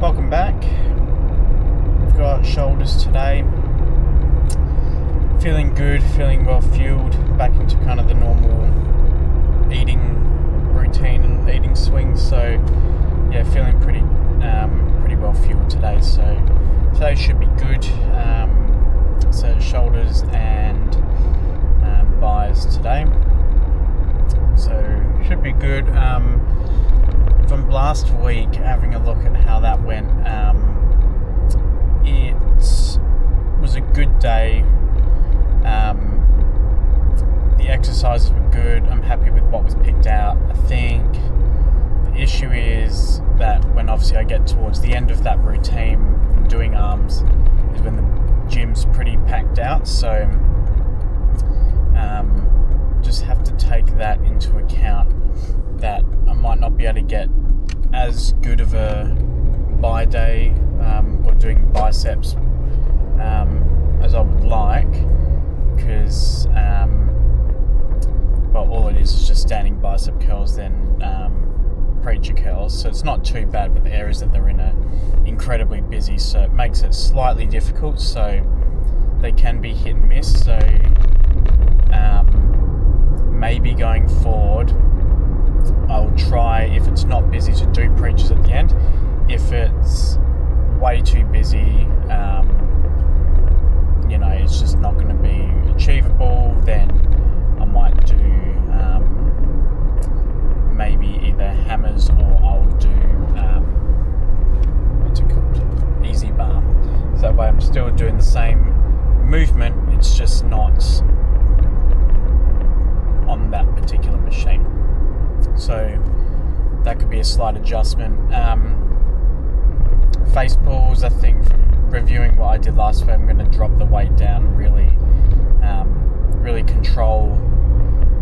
Welcome back. We've got shoulders today. Feeling good, feeling well fueled, back into kind of the normal eating routine and eating swings. So yeah, feeling pretty well fueled today. So today should be good. So shoulders and buys today. So should be good. From last week, having a look at how that went, it was a good day. The exercises were good. I'm happy with what was picked out. I think the issue is that when obviously I get towards the end of that routine and doing arms is when the gym's pretty packed out. So just have to take that into account, that I might not be able to get as good of a bi day or doing biceps as I would like, because all it is just standing bicep curls, then preacher curls. So it's not too bad, but the areas that they're in are incredibly busy, so it makes it slightly difficult. So they can be hit and miss. So maybe going forward, I'll try, if it's not busy, to do preachers at the end. If it's way too busy, it's just not going to be achievable, then I might do maybe either hammers, or I'll do what's it called, easy bar. So that way I'm still doing the same movement, it's just not on that particular machine. So that could be a slight adjustment. Face pulls, I think from reviewing what I did last week, I'm going to drop the weight down, really control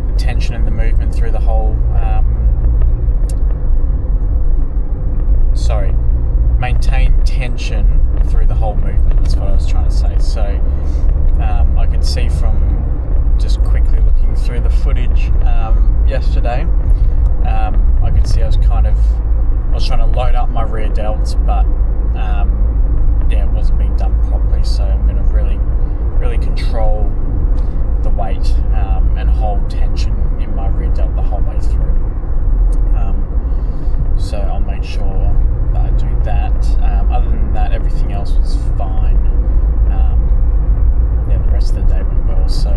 the tension and the movement through the whole maintain tension through the whole movement. That's what I was trying to say. So I could see from just quickly looking through the footage yesterday, I could see I was trying to load up my rear delts, but it wasn't being done properly. So I'm going to really control the weight and hold tension in my rear delt the whole way through. So I'll make sure that I do that. Other than that, everything else was fine. The rest of the day went well. So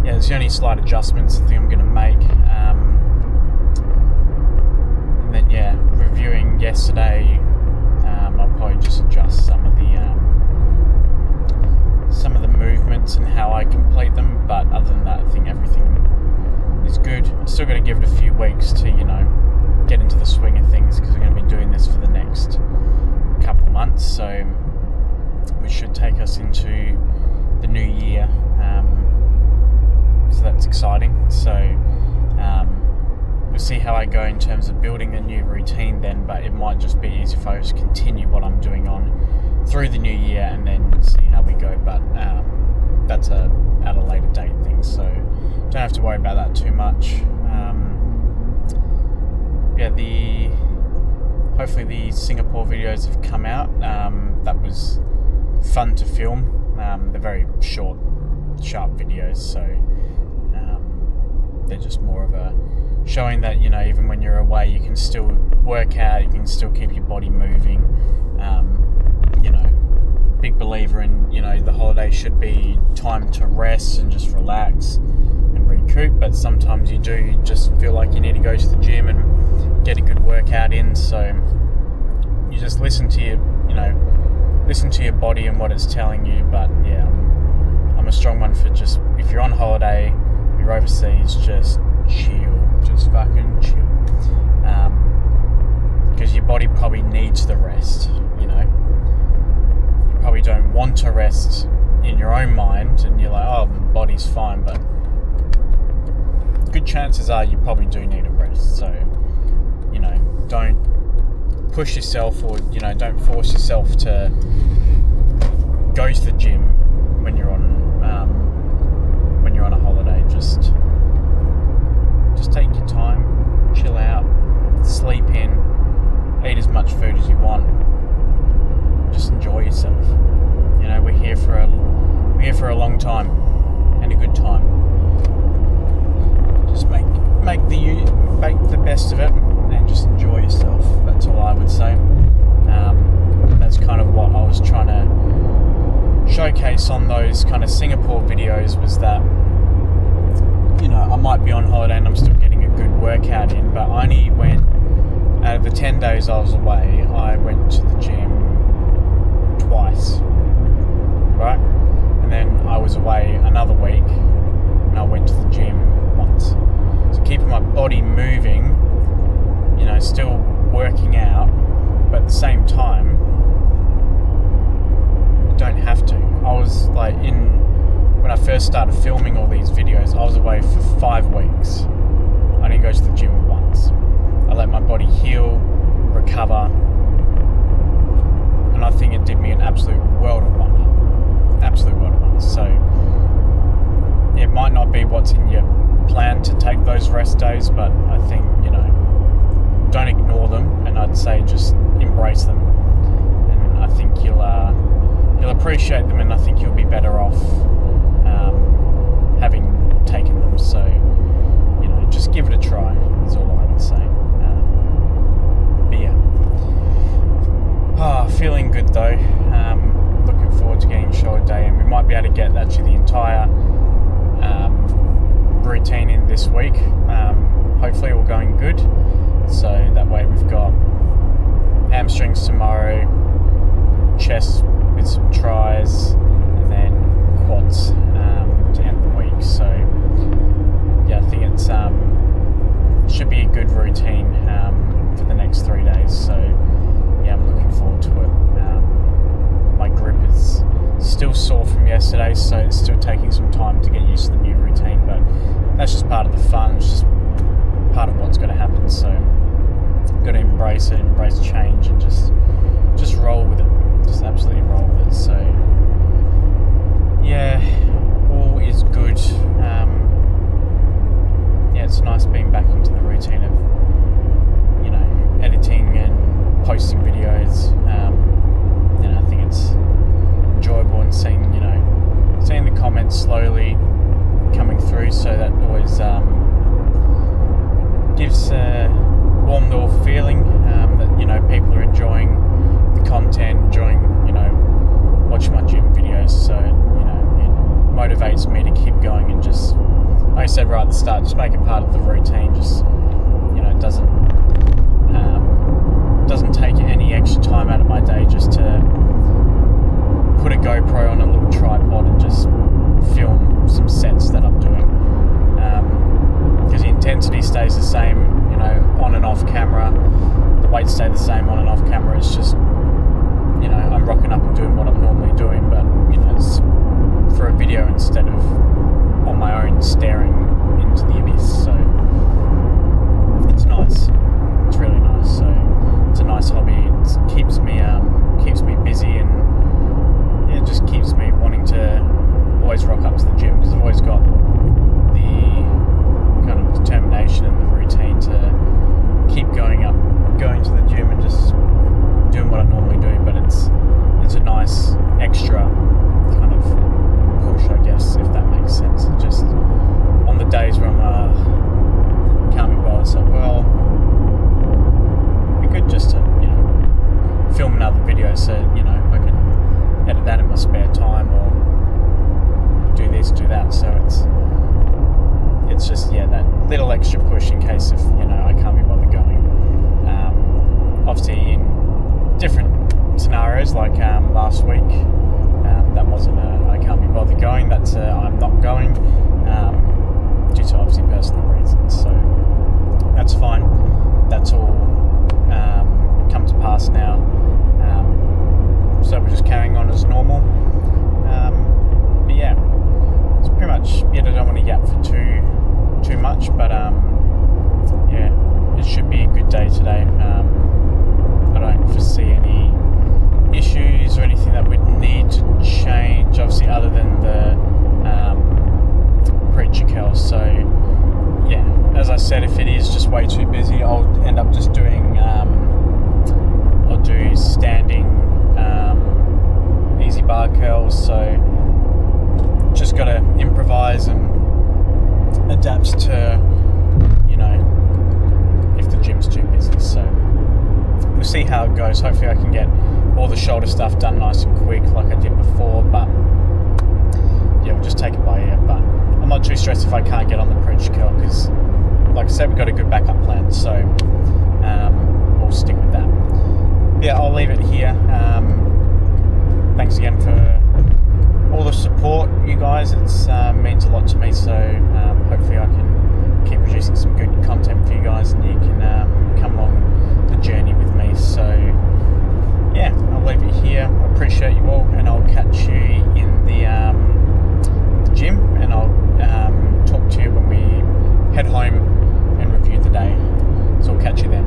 yeah, there's the only slight adjustments I think I'm going to make. And then reviewing yesterday, I'll probably just adjust some of the movements and how I complete them. But other than that, I think everything is good. I'm still going to give it a few weeks to get into the swing of things, because I'm going to be doing this for the next couple months. So we should take us into the new year. So that's exciting. So we'll see how I go in terms of building a new routine then, but it might just be easy if I just continue what I'm doing on through the new year and then see how we go. But that's at a later date thing, so don't have to worry about that too much. Hopefully the Singapore videos have come out. That was fun to film. They're very short, sharp videos, so they're just more of a showing that even when you're away, you can still work out, you can still keep your body moving. Big believer in the holiday should be time to rest and just relax and recoup, but sometimes you do just feel like you need to go to the gym and get a good workout in. So you just listen to your body and what it's telling you. But yeah, I'm a strong one for just, if you're on holiday, you're overseas, just chill, just fucking chill, because your body probably needs the rest. You probably don't want to rest in your own mind, and you're like, oh, my body's fine, but good chances are you probably do need a rest. So don't push yourself, or don't force yourself to go to the gym when you're on a holiday. Just take your time, chill out, sleep in, eat as much food as you want, for a long time and a good time. Just make the best of it and just enjoy yourself. That's all I would say. That's kind of what I was trying to showcase on those kind of Singapore videos, was that, you know, I might be on holiday and I'm still getting a good workout in, but I only went, out of the 10 days I was away, I went to the gym twice, right? And then I was away another week and I went to the gym once. So keeping my body moving, you know, still working out, but at the same time, you don't have to. I was like, when I first started filming all these videos, I was away for 5 weeks. I didn't go to the gym once. I let my body heal, recover, and I think it did me an absolute world of wonder. Absolute world of wonder. So it might not be what's in your plan to take those rest days, but I think, you know, don't ignore them, and I'd say just embrace them. And I think you'll appreciate them, and I think you'll be better off having taken them. So, you know, just give it a try is all I would say. But yeah, feeling good though. Looking forward to getting shoulder day, and we might be able to get actually the entire routine in this week. Hopefully all going good, so that way we've got hamstrings tomorrow, chest with some tries, and then quads to end the week. So yeah, I think it's should be a good routine for the next 3 days. So yeah, I'm looking forward to it. My grip is still sore from yesterday, so it's still taking some time to get used to the new routine, but that's just part of the fun. It's just part of what's going to happen. So I've got to embrace it, embrace change, and just roll with it. Just absolutely roll with it. So yeah, all is good. Yeah, it's nice being back into the routine of, you know, editing and posting videos. You know, I think it's enjoyable, and seeing the comments slowly coming through, so that always gives a warm little feeling that, you know, people are enjoying the content, enjoying, you know, watching my gym videos. So, you know, it motivates me to keep going, and just, like I said right at the start, just make it part of the routine. Just, you know, it doesn't take any extra time out of my day just to put a GoPro on a little tripod and just film some sets that I'm doing, because the intensity stays the same, you know, on and off camera. The weights stay the same on and off camera. It's just, you know, I'm rocking up and doing what I'm normally doing, but, you know, it's for a video instead of on my own staring into the abyss. So it's nice. It's really nice. So it's a nice hobby. It keeps me busy, and it just keeps me wanting to always rock up to the gym, because I've always got the kind of determination and the routine to keep going to the gym and just doing what I normally do. But it's a nice extra kind of push, I guess, if that makes sense. It just, on the days where I'm can't be bothered, so, well, it'd be good just to, you know, film another video, so, you know, I can edit that in my spare time, or do this, do that. So it's just, yeah, that little extra push in case if, you know, I can't be bothered going. Obviously in different scenarios, like last week, that wasn't I can't be bothered going. That's I'm not going due to obviously personal reasons. So that's fine. That's all come to pass now. So we're just carrying on as normal. But yeah, it's pretty much it. I don't want to yap for too much, but yeah, it should be a good day today. I don't foresee any issues or anything that would need to change, obviously, other than the preacher curl. So yeah, as I said, if it is just way too busy, I'll end up just doing I'll do it goes. Hopefully I can get all the shoulder stuff done nice and quick like I did before, but yeah, we'll just take it by ear. But I'm not too stressed if I can't get on the preacher curl, because like I said, we've got a good backup plan, so we'll stick with that. Yeah, I'll leave it here. Thanks again for all the support, you guys. It's means a lot to me, so hopefully I can keep producing some good content for you guys, and you can come along the journey with me. So yeah, I'll leave it here. I appreciate you all, and I'll catch you in the gym, and I'll talk to you when we head home and review the day. So I'll catch you then.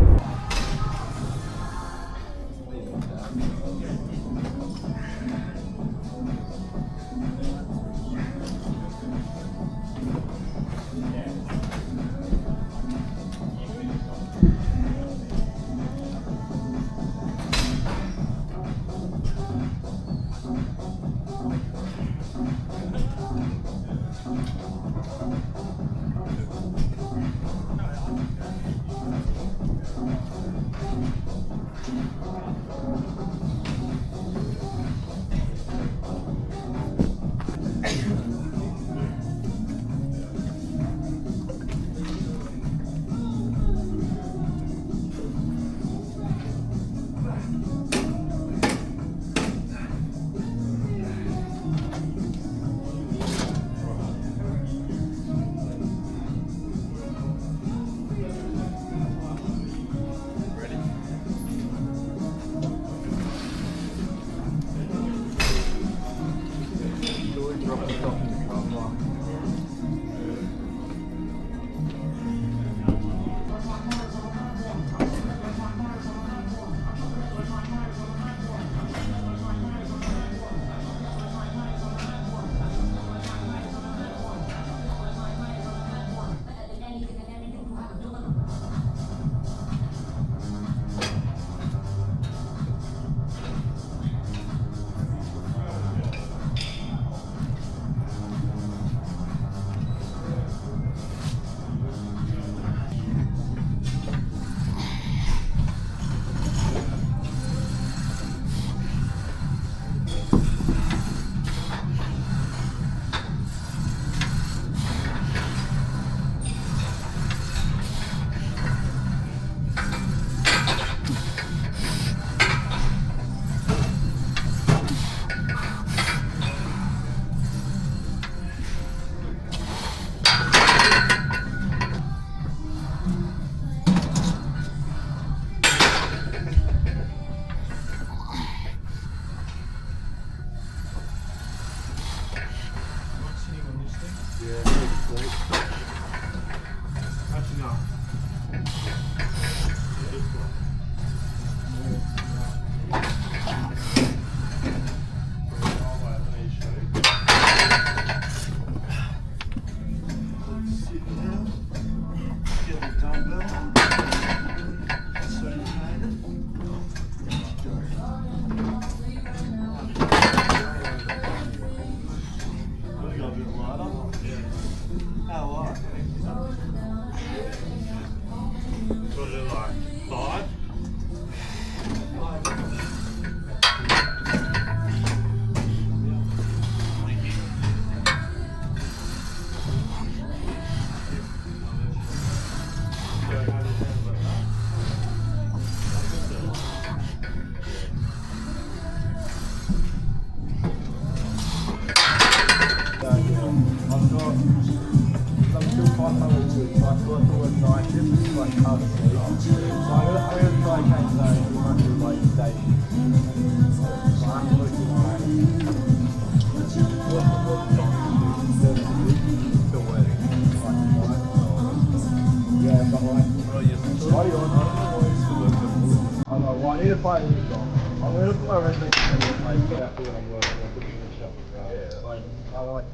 I need to find a new song. I'm going to put my resolution in like exactly what I'm working on. Put it in the shop. Yeah. Like, I like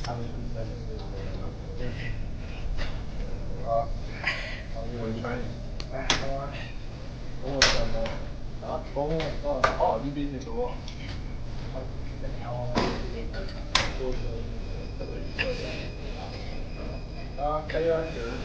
having consensus. Alright. I'm going to train. Alright. Almost done that. Oh, have you been here for a while? Okay, yeah, good.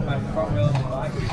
My front wheel on the bike is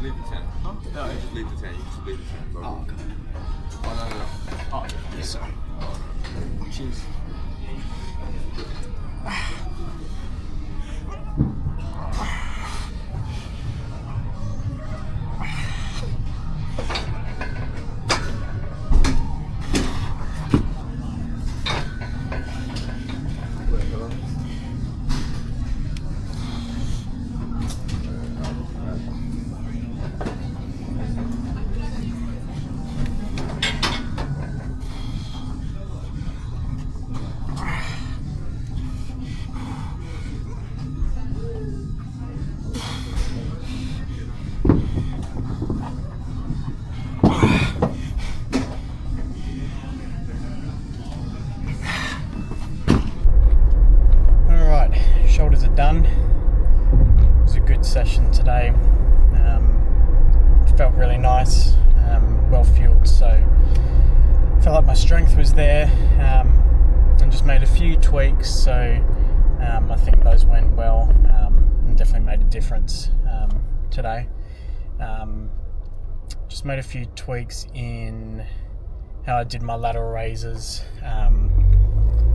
leave the tent. Huh? No, you just leave the tent. You just leave the tent. Bro. Oh, okay. Oh, no, no, no. Oh, yes, sir. Cheers. Shoulders are done. It was a good session today. Felt really nice, well fueled, so felt like my strength was there, and just made a few tweaks, so I think those went well, and definitely made a difference today. Just made a few tweaks in how I did my lateral raises,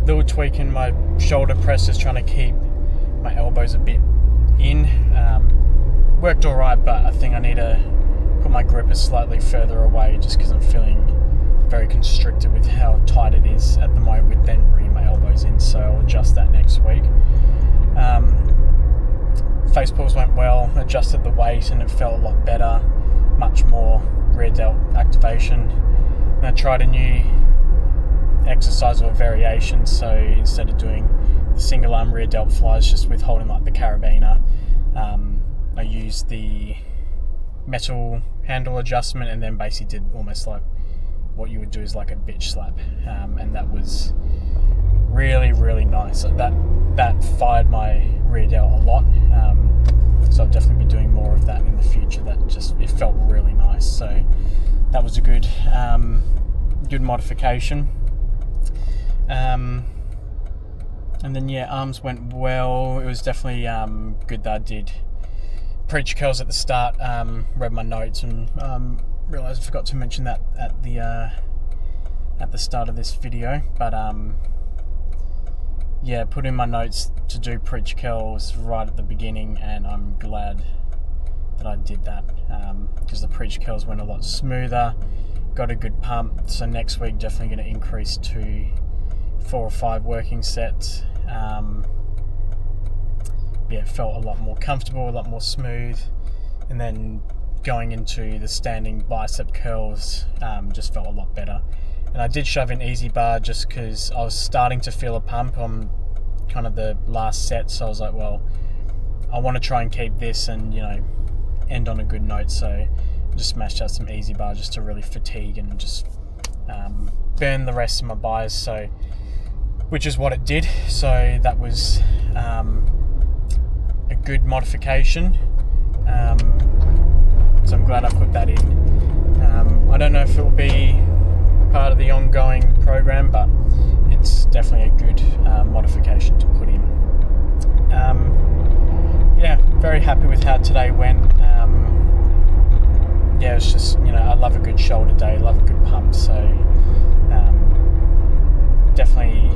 little tweak in my shoulder presses, trying to keep my elbows a bit in. Worked alright, but I think I need to put my grip slightly further away, just because I'm feeling very constricted with how tight it is at the moment, with then bringing my elbows in, so I'll adjust that next week. Face pulls went well, adjusted the weight and it felt a lot better, much more rear delt activation. And I tried a new exercise or variation, so instead of doing the single arm rear delt flies just with holding like the carabiner, I used the metal handle adjustment and then basically did almost like what you would do is like a bitch slap, and that was really, really nice. So that fired my rear delt a lot, so I'll definitely be doing more of that in the future. It felt really nice, so that was a good modification. And then arms went well. It was definitely good that I did preacher curls at the start, read my notes and realised I forgot to mention that at the start of this video, but yeah, put in my notes to do preach curls right at the beginning, and I'm glad that I did that, because the preach curls went a lot smoother, got a good pump. So next week definitely going to increase to 4 or 5 working sets. Yeah, it felt a lot more comfortable, a lot more smooth, and then going into the standing bicep curls just felt a lot better. And I did shove in easy bar just because I was starting to feel a pump on kind of the last set, so I was like, well, I want to try and keep this and, you know, end on a good note. So I just smashed out some easy bar just to really fatigue and just burn the rest of my buys, so which is what it did. So that was a good modification, so I'm glad I put that in. I don't know if it will be part of the ongoing program, but it's definitely a good modification to put in. Yeah, very happy with how today went. Yeah, it's just, you know, I love a good shoulder day, love a good pump, so definitely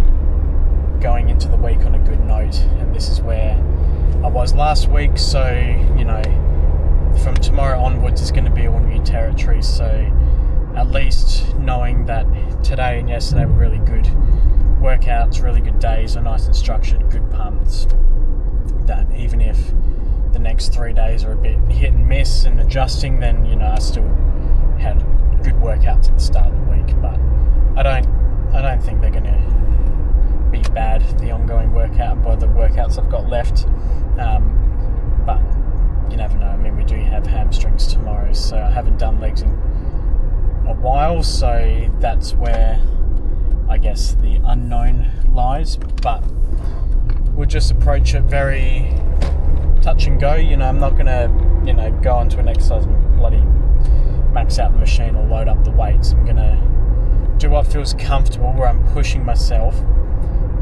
going into the week on a good note. And this is where I was last week, so, you know, from tomorrow onwards is going to be all new territory. So at least knowing that today and yesterday were really good workouts, really good days, are nice and structured, good pumps, that even if the next 3 days are a bit hit and miss and adjusting, then, you know, I still had good workouts at the start of the week. But I don't think they're going to be bad, the ongoing workout, by the workouts I've got left. But you never know. I mean, we do have hamstrings tomorrow, so I haven't done legs in a while, so that's where I guess the unknown lies. But we'll just approach it very touch and go. You know, I'm not gonna, you know, go onto an exercise and bloody max out the machine or load up the weights. I'm gonna do what feels comfortable, where I'm pushing myself,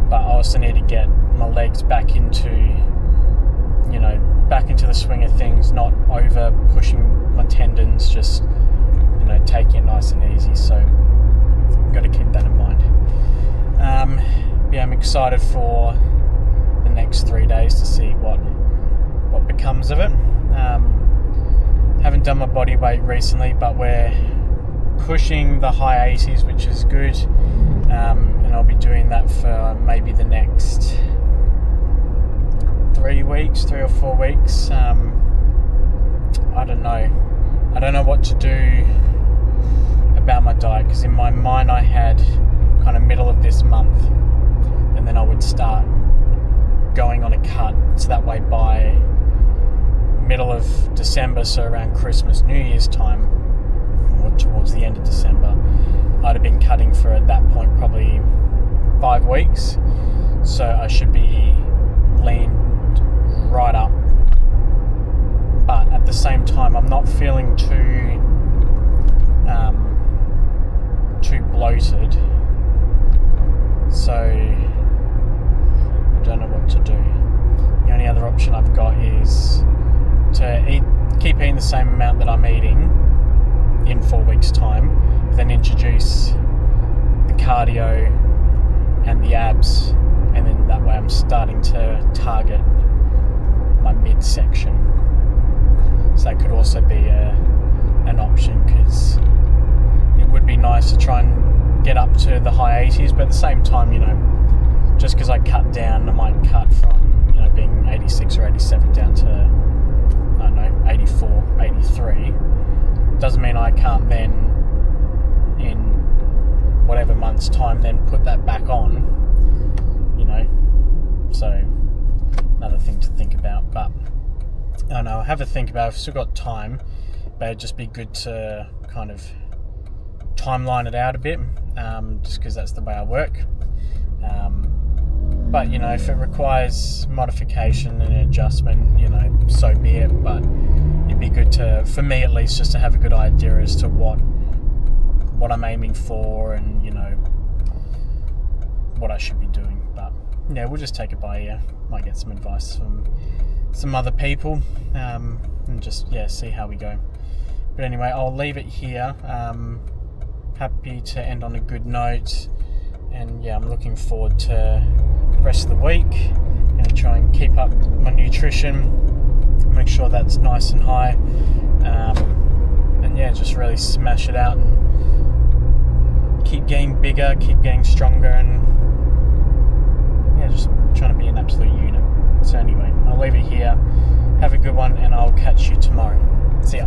but I also need to get my legs back into, you know, back into the swing of things, not over pushing my tendons, just, you know, taking it nice and easy. So got to keep that in mind. Yeah, I'm excited for the next 3 days to see what becomes of it. Haven't done my body weight recently, but we're pushing the high 80s, which is good, and I'll be doing that for maybe the next 3 or 4 weeks. I don't know what to do about my diet, because in my mind I had kind of middle of this month, and then I would start going on a cut, so that way by middle of December, so around Christmas, New Year's time, or towards the end of December, I'd have been cutting for, at that point, probably 5 weeks, so I should be leaned right up. But at the same time, I'm not feeling too bloated, so I don't know what to do. The only other option I've got is to keep eating the same amount that I'm eating in 4 weeks' time, then introduce the cardio and the abs, and then that way I'm starting to target my midsection. So that could also be an option, because it would be nice to try and get up to the high 80s, but at the same time, you know, just because I cut down, I might cut from, you know, being 86 or 87 down to, I don't know, 84, 83. Doesn't mean I can't then, in whatever month's time, then put that back on, you know. So another thing to think about. But I don't know, I'll have a think about it. I've still got time, but it'd just be good to kind of timeline it out a bit, just because that's the way I work. But, you know, if it requires modification and adjustment, you know, so be it. But it'd be good to, for me at least, just to have a good idea as to what I'm aiming for, and, you know, what I should be doing. But yeah, we'll just take it by ear. Might get some advice from some other people, and just, yeah, see how we go. But anyway, I'll leave it here. Happy to end on a good note, and yeah, I'm looking forward to the rest of the week. I'm going to try and keep up my nutrition, make sure that's nice and high, and yeah, just really smash it out and keep getting bigger, keep getting stronger, and yeah, just trying to be an absolute unit. So anyway, I'll leave it here. Have a good one, and I'll catch you tomorrow. See ya.